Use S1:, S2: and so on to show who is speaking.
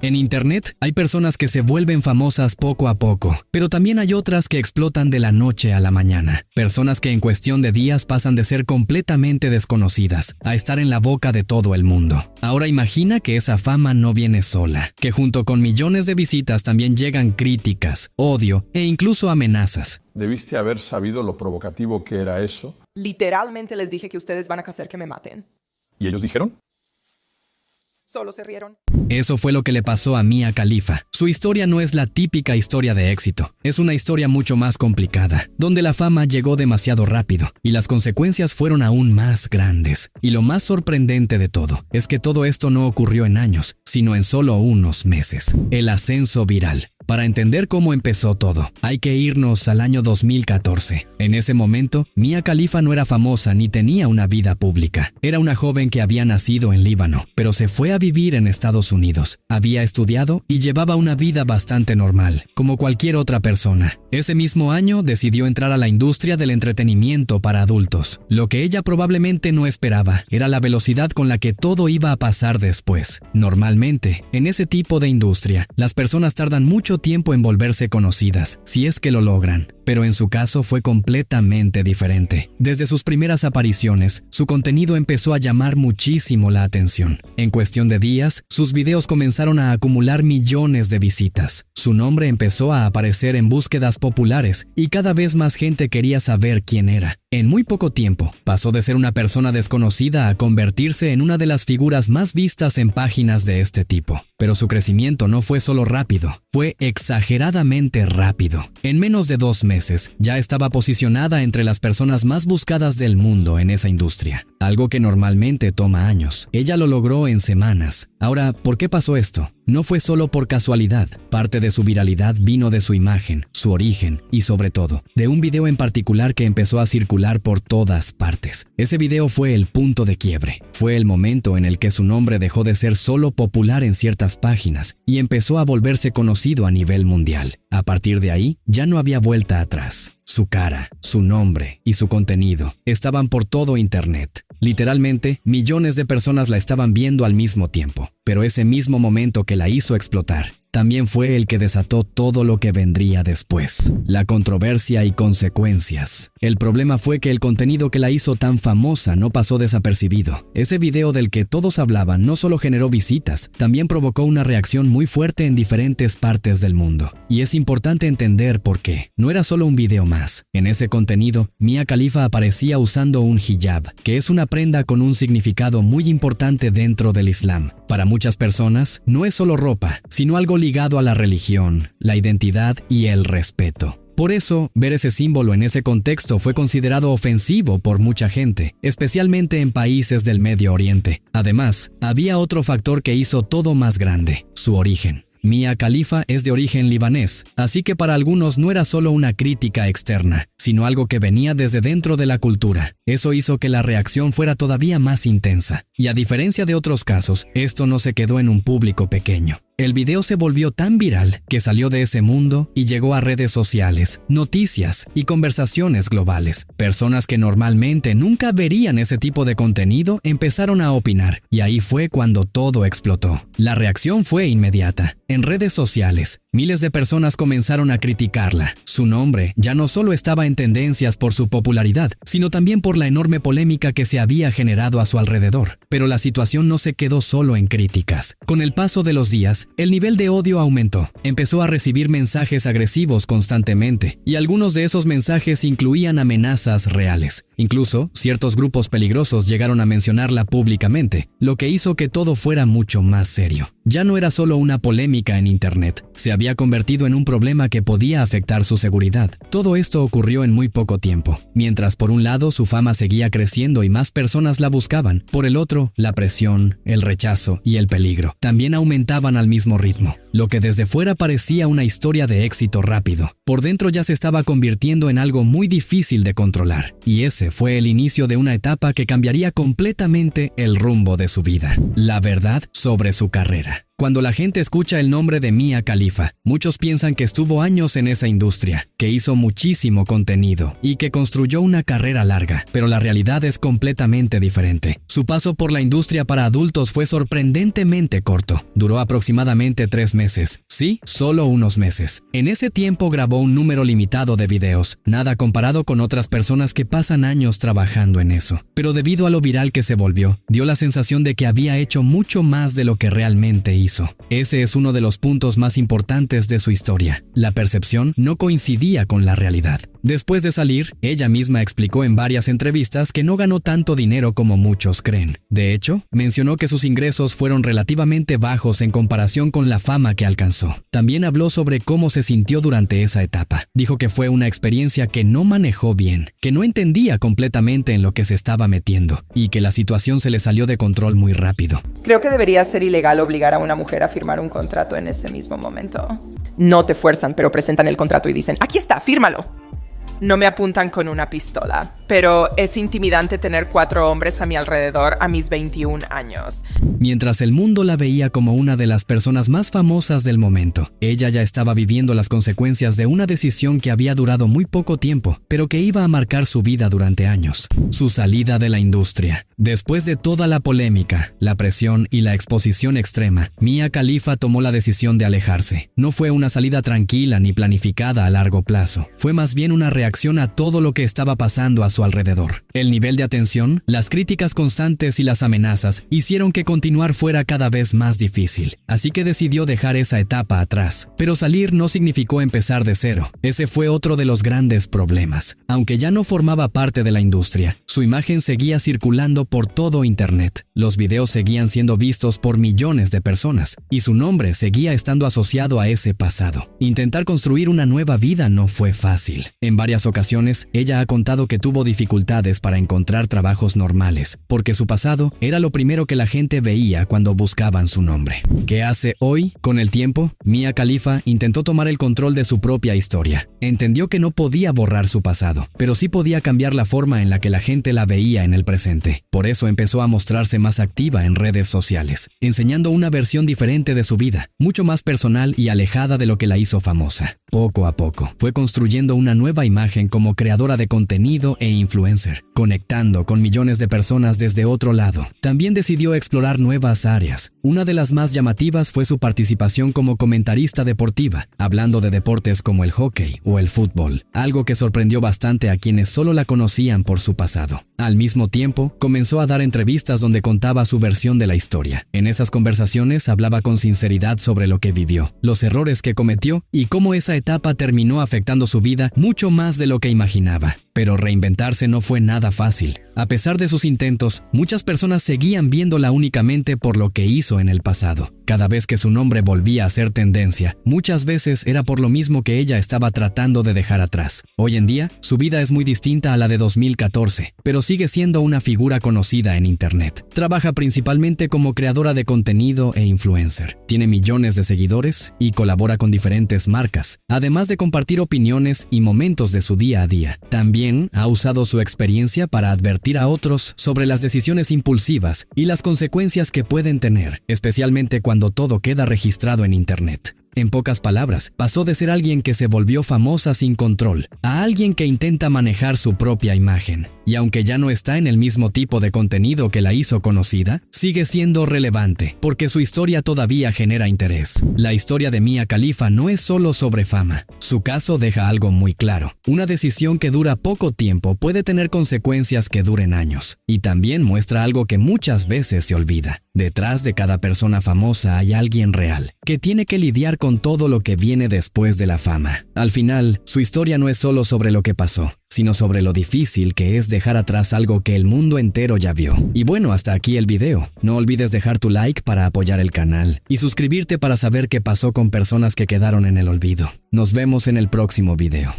S1: En Internet hay personas que se vuelven famosas poco a poco, pero también hay otras que explotan de la noche a la mañana. Personas que en cuestión de días pasan de ser completamente desconocidas a estar en la boca de todo el mundo. Ahora imagina que esa fama no viene sola, que junto con millones de visitas también llegan críticas, odio e incluso amenazas.
S2: Debiste haber sabido lo provocativo que era eso.
S3: Literalmente les dije que ustedes van a hacer que me maten.
S2: ¿Y ellos dijeron?
S3: Solo se rieron.
S1: Eso fue lo que le pasó a Mia Khalifa. Su historia no es la típica historia de éxito. Es una historia mucho más complicada, donde la fama llegó demasiado rápido y las consecuencias fueron aún más grandes. Y lo más sorprendente de todo es que todo esto no ocurrió en años, sino en solo unos meses. El ascenso viral. Para entender cómo empezó todo, hay que irnos al año 2014. En ese momento, Mia Khalifa no era famosa ni tenía una vida pública. Era una joven que había nacido en Líbano, pero se fue a vivir en Estados Unidos. Había estudiado y llevaba una vida bastante normal, como cualquier otra persona. Ese mismo año decidió entrar a la industria del entretenimiento para adultos. Lo que ella probablemente no esperaba era la velocidad con la que todo iba a pasar después. Normalmente, en ese tipo de industria, las personas tardan mucho tiempo en volverse conocidas, si es que lo logran. Pero en su caso fue completamente diferente. Desde sus primeras apariciones, su contenido empezó a llamar muchísimo la atención. En cuestión de días, sus videos comenzaron a acumular millones de visitas. Su nombre empezó a aparecer en búsquedas populares y cada vez más gente quería saber quién era. En muy poco tiempo, pasó de ser una persona desconocida a convertirse en una de las figuras más vistas en páginas de este tipo. Pero su crecimiento no fue solo rápido, fue exageradamente rápido. En menos de 2 meses, ya estaba posicionada entre las personas más buscadas del mundo en esa industria, algo que normalmente toma años. Ella lo logró en semanas. Ahora, ¿por qué pasó esto? No fue solo por casualidad. Parte de su viralidad vino de su imagen, su origen y sobre todo, de un video en particular que empezó a circular por todas partes. Ese video fue el punto de quiebre. Fue el momento en el que su nombre dejó de ser solo popular en ciertas páginas y empezó a volverse conocido a nivel mundial. A partir de ahí, ya no había vuelta atrás. Su cara, su nombre y su contenido estaban por todo Internet. Literalmente, millones de personas la estaban viendo al mismo tiempo. Pero ese mismo momento que la hizo explotar, también fue el que desató todo lo que vendría después. La controversia y consecuencias. El problema fue que el contenido que la hizo tan famosa no pasó desapercibido. Ese video del que todos hablaban no solo generó visitas, también provocó una reacción muy fuerte en diferentes partes del mundo. Y es importante entender por qué. No era solo un video más. En ese contenido, Mia Khalifa aparecía usando un hijab, que es una prenda con un significado muy importante dentro del Islam. Para muchas personas, no es solo ropa, sino algo ligado a la religión, la identidad y el respeto. Por eso, ver ese símbolo en ese contexto fue considerado ofensivo por mucha gente, especialmente en países del Medio Oriente. Además, había otro factor que hizo todo más grande: su origen. Mia Khalifa es de origen libanés, así que para algunos no era solo una crítica externa, sino algo que venía desde dentro de la cultura. Eso hizo que la reacción fuera todavía más intensa. Y a diferencia de otros casos, esto no se quedó en un público pequeño. El video se volvió tan viral que salió de ese mundo y llegó a redes sociales, noticias y conversaciones globales. Personas que normalmente nunca verían ese tipo de contenido empezaron a opinar, y ahí fue cuando todo explotó. La reacción fue inmediata. En redes sociales, miles de personas comenzaron a criticarla. Su nombre ya no solo estaba en tendencias por su popularidad, sino también por la enorme polémica que se había generado a su alrededor. Pero la situación no se quedó solo en críticas. Con el paso de los días, el nivel de odio aumentó. Empezó a recibir mensajes agresivos constantemente, y algunos de esos mensajes incluían amenazas reales. Incluso, ciertos grupos peligrosos llegaron a mencionarla públicamente, lo que hizo que todo fuera mucho más serio. Ya no era solo una polémica en Internet, se había convertido en un problema que podía afectar su seguridad. Todo esto ocurrió en muy poco tiempo. Mientras por un lado su fama seguía creciendo y más personas la buscaban, por el otro, la presión, el rechazo y el peligro también aumentaban al mismo ritmo. Lo que desde fuera parecía una historia de éxito rápido, por dentro ya se estaba convirtiendo en algo muy difícil de controlar. Y ese fue el inicio de una etapa que cambiaría completamente el rumbo de su vida. La verdad sobre su carrera. Cuando la gente escucha el nombre de Mia Khalifa, muchos piensan que estuvo años en esa industria, que hizo muchísimo contenido y que construyó una carrera larga, pero la realidad es completamente diferente. Su paso por la industria para adultos fue sorprendentemente corto. Duró aproximadamente 3 meses. Sí, solo unos meses. En ese tiempo grabó un número limitado de videos, nada comparado con otras personas que pasan años trabajando en eso. Pero debido a lo viral que se volvió, dio la sensación de que había hecho mucho más de lo que realmente hizo. Ese es uno de los puntos más importantes de su historia. La percepción no coincidía con la realidad. Después de salir, ella misma explicó en varias entrevistas que no ganó tanto dinero como muchos creen. De hecho, mencionó que sus ingresos fueron relativamente bajos en comparación con la fama que alcanzó. También habló sobre cómo se sintió durante esa etapa. Dijo que fue una experiencia que no manejó bien, que no entendía completamente en lo que se estaba metiendo y que la situación se le salió de control muy rápido.
S3: Creo que debería ser ilegal obligar a una mujer a firmar un contrato en ese mismo momento. No te fuerzan, pero presentan el contrato y dicen, aquí está, fírmalo. No me apuntan con una pistola, pero es intimidante tener 4 hombres a mi alrededor a mis 21 años.
S1: Mientras el mundo la veía como una de las personas más famosas del momento, ella ya estaba viviendo las consecuencias de una decisión que había durado muy poco tiempo, pero que iba a marcar su vida durante años. Su salida de la industria. Después de toda la polémica, la presión y la exposición extrema, Mia Khalifa tomó la decisión de alejarse. No fue una salida tranquila ni planificada a largo plazo. Fue más bien una reacción a todo lo que estaba pasando a su alrededor. El nivel de atención, las críticas constantes y las amenazas hicieron que continuar fuera cada vez más difícil. Así que decidió dejar esa etapa atrás. Pero salir no significó empezar de cero. Ese fue otro de los grandes problemas. Aunque ya no formaba parte de la industria, su imagen seguía circulando por todo Internet. Los videos seguían siendo vistos por millones de personas y su nombre seguía estando asociado a ese pasado. Intentar construir una nueva vida no fue fácil. En varias ocasiones, ella ha contado que tuvo dificultades para encontrar trabajos normales, porque su pasado era lo primero que la gente veía cuando buscaban su nombre. ¿Qué hace hoy? Con el tiempo, Mia Khalifa intentó tomar el control de su propia historia. Entendió que no podía borrar su pasado, pero sí podía cambiar la forma en la que la gente la veía en el presente. Por eso empezó a mostrarse más activa en redes sociales, enseñando una versión diferente de su vida, mucho más personal y alejada de lo que la hizo famosa. Poco a poco, fue construyendo una nueva imagen como creadora de contenido e influencer, conectando con millones de personas desde otro lado. También decidió explorar nuevas áreas. Una de las más llamativas fue su participación como comentarista deportiva, hablando de deportes como el hockey o el fútbol, algo que sorprendió bastante a quienes solo la conocían por su pasado. Al mismo tiempo, comenzó a dar entrevistas donde contaba su versión de la historia. En esas conversaciones hablaba con sinceridad sobre lo que vivió, los errores que cometió y cómo esa etapa terminó afectando su vida mucho más de lo que imaginaba. Pero reinventarse no fue nada fácil. A pesar de sus intentos, muchas personas seguían viéndola únicamente por lo que hizo en el pasado. Cada vez que su nombre volvía a ser tendencia, muchas veces era por lo mismo que ella estaba tratando de dejar atrás. Hoy en día, su vida es muy distinta a la de 2014, pero sigue siendo una figura conocida en Internet. Trabaja principalmente como creadora de contenido e influencer. Tiene millones de seguidores y colabora con diferentes marcas, además de compartir opiniones y momentos de su día a día. También ha usado su experiencia para advertir a otros sobre las decisiones impulsivas y las consecuencias que pueden tener, especialmente cuando todo queda registrado en Internet. En pocas palabras, pasó de ser alguien que se volvió famosa sin control a alguien que intenta manejar su propia imagen. Y aunque ya no está en el mismo tipo de contenido que la hizo conocida, sigue siendo relevante porque su historia todavía genera interés. La historia de Mia Khalifa no es solo sobre fama. Su caso deja algo muy claro. Una decisión que dura poco tiempo puede tener consecuencias que duren años. Y también muestra algo que muchas veces se olvida. Detrás de cada persona famosa hay alguien real, que tiene que lidiar con todo lo que viene después de la fama. Al final, su historia no es solo sobre lo que pasó, sino sobre lo difícil que es dejar atrás algo que el mundo entero ya vio. Y bueno, hasta aquí el video. No olvides dejar tu like para apoyar el canal y suscribirte para saber qué pasó con personas que quedaron en el olvido. Nos vemos en el próximo video.